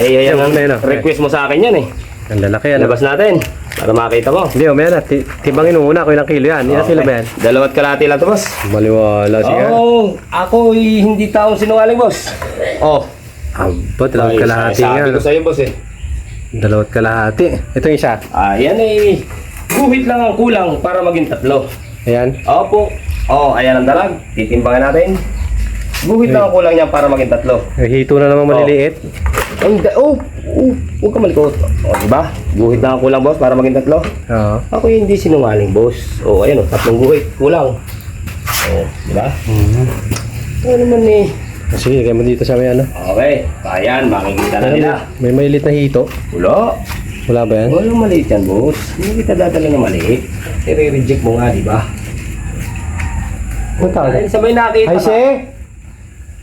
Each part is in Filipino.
Ay, yan ang request mo sa akin yan eh. Ang lalaki yan. Labas natin. Para makita mo. Hindi, umaya na. Timbangin mo muna kung ilang kilo yan. Ilang kilo ba yan? 2 kalahati lang to, boss. Maliwala siya. Ako hindi taong sinungaling, boss. Oh. Aba, 2 kalahati nga. Sabi ko sa'yo, boss eh. 2 kalahati. Itong isa. Yan eh. Guhit lang ang kulang para maging 3. Ayan. Opo. Ayan ang dalag. Titimbangin natin. Guhit lang ang kulang niyan para maging 3. Hito na namang maliliit. Huwag ka malikot. Diba? Guhit lang ang kulang, boss, para maging 3. Oo. Ako hindi sinungaling, boss. Ayan 3 guhit. Kulang. Diba? Ano naman eh. Sige, kaya mo dito sa may ano. Okay. Ayan, makikita na nila. May malilit na hito. Wala. Wala ba yan? Walang maliit yan, boss. Hindi kita dadala na maliit. I-reject mo nga, diba? Punta ka. Sa may nakita Ay,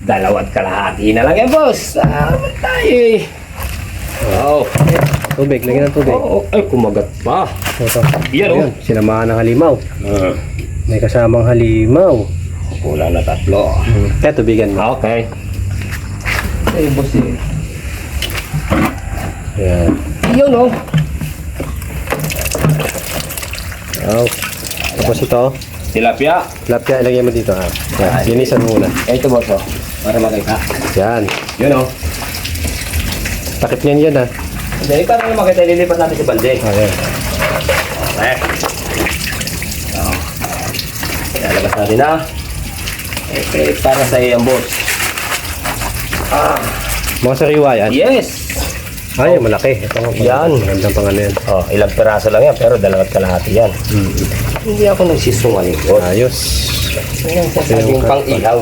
ka. 2 kalahati na lang yan, boss. Tayo eh. Tubig, lagyan ng tubig. Ay, kumagat pa. Ito. Yan, Ayan, sinamahan ng halimaw. May kasamang halimaw. Kulang na 3. Kaya tubigan mo. Okay. Ay, boss eh. Ayan. Yun, Tapos ito. Tilapia. Tilapia, ilagay mo dito. Yan, sinisan muna. Ito, boss, para makita. Yan. Yun, Takip niyan yan, ha. Hindi, para makita, ililipat natin si Balde. Ayan. Okay. Lalabas natin na. Para sa iyo, boss. Mga sariwa yan. Yes! Ay, malaki. Ito, Yan. Magandang pangano yan. Ilang piraso lang yan, pero 2 kalahati yan. Hindi ako nagsisungaling, boss. Ayos. Yan sasabing pang ihaw.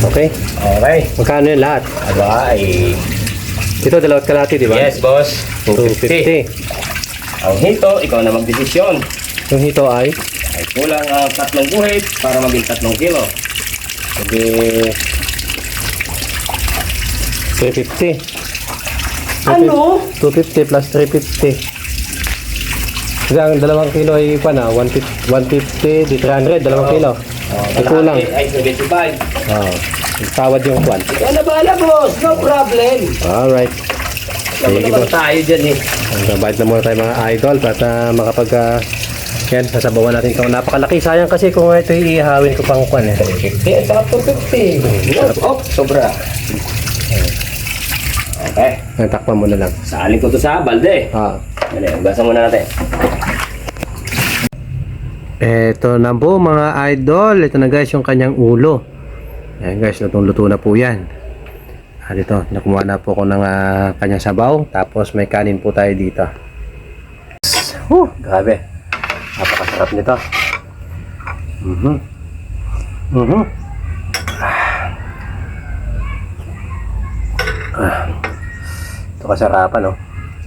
Okay. Okay. Magkano yan lahat? Aba, Ito, 2 kalahati, di ba? yes, boss. 250. 250. Ang hito, ikaw na magdesisyon. Yung hito ay? Ay kulang ang 3 guhit para maging 3 kilo. Sige. 350. Ano? 250 plus 350. Kasi ang 2 kilo ay pa na 150 di 300, 2 kilo. Ay kulang. Ay 75. Tawad yung kwan. Ikaw na bahala, boss. No problem. Alright. Sige, Sige, boss. boss. Tayo dyan eh. Nagbabayad na muna tayo mga idol para makapag yan, sasabawan natin itong napakalaki. Sayang kasi kung ito iihawin ko pang kwan eh. 50 at saka 250. Sobra. Okay. Takpan mo na lang. Saalin ko to sa balde. Dali, ugasan muna natin. Eto na po mga idol. Ito na guys yung kanyang ulo. Ayan guys, lutong-luto na po yan. At ito, nakumuha na po ko ng kanyang sabaw. Tapos may kanin po tayo dito. Grabe. Napakasarap nito. Ito kasarapan, no?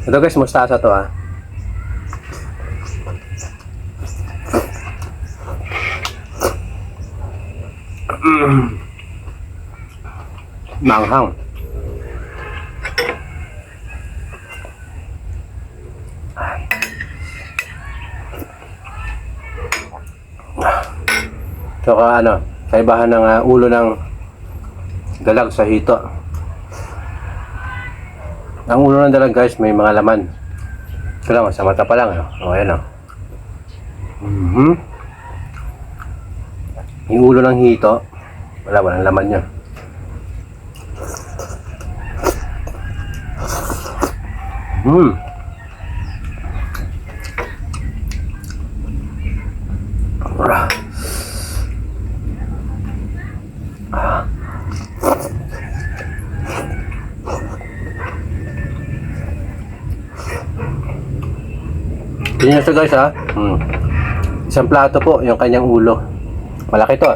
Ito guys, mustasa to, ha. Manghang. Ito kaibahan ng ulo ng dalag sa hito. Ang ulo ng dalag guys, may mga laman. Ito lang, sa mata pa lang. Ayan, Yung ulo ng hito, walang laman niya. Tingnan nyo guys, ha. Isang plato po yung kanyang ulo. Malaki to.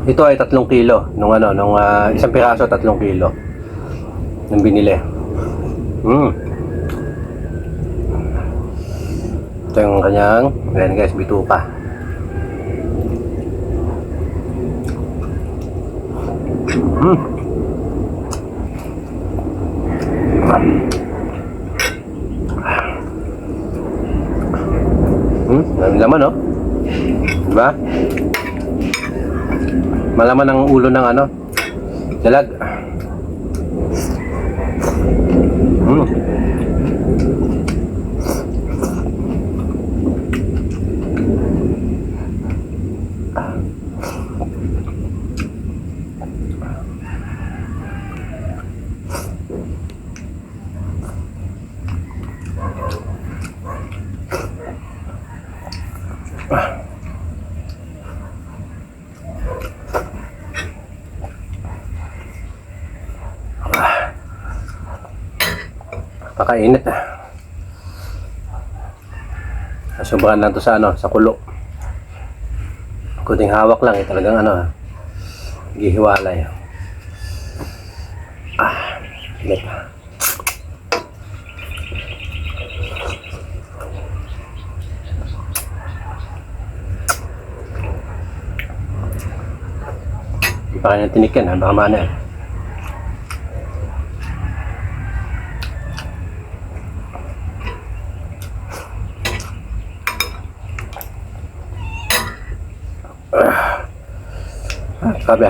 Ito ay 3 kilo nung isang piraso 3 kilo nung binili. Ito yung kanyang, ayan guys, bituka. May laman, no? Diba? Malaman ang ulo ng dalag. Pakainit. Sobrahan lang to sa ano, sa kulo. Kunting hawak lang, talagang ano, gihiwalay. Init. Hindi pa kanya tinikin, baka mana yan. Sabi.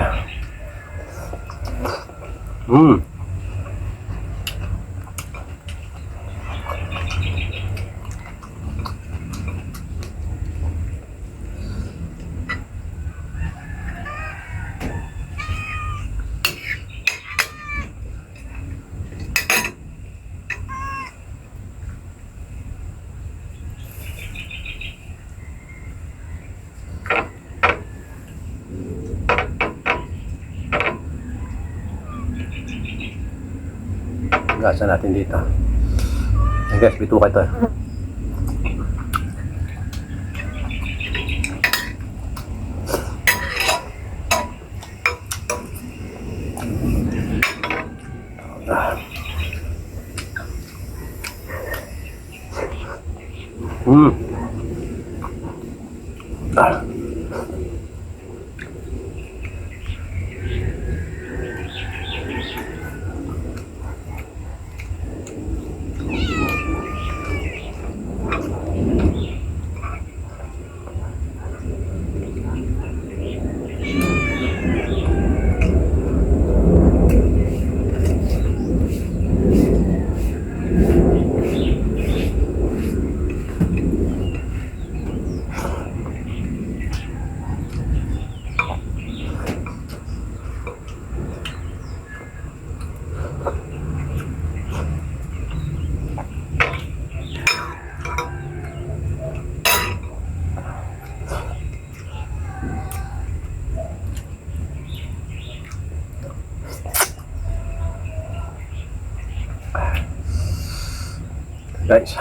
Gasa natin dito. Ay guys, bituka ito. Guys.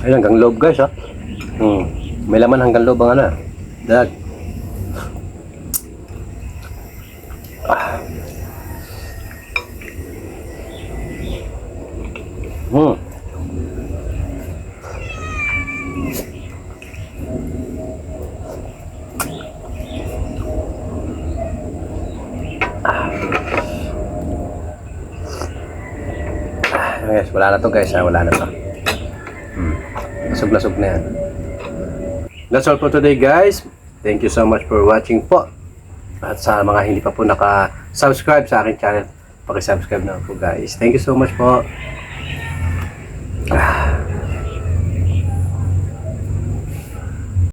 Ayun, hanggang loob guys, ha. May laman hanggang loob ang ano. Dag. Guys, wala na to guys, ha. Wala na to. Lasog-lasog na yan. That's all for today guys. Thank you so much for watching po. At sa mga hindi pa po naka-subscribe sa aking channel, paki-subscribe na po guys. Thank you so much po.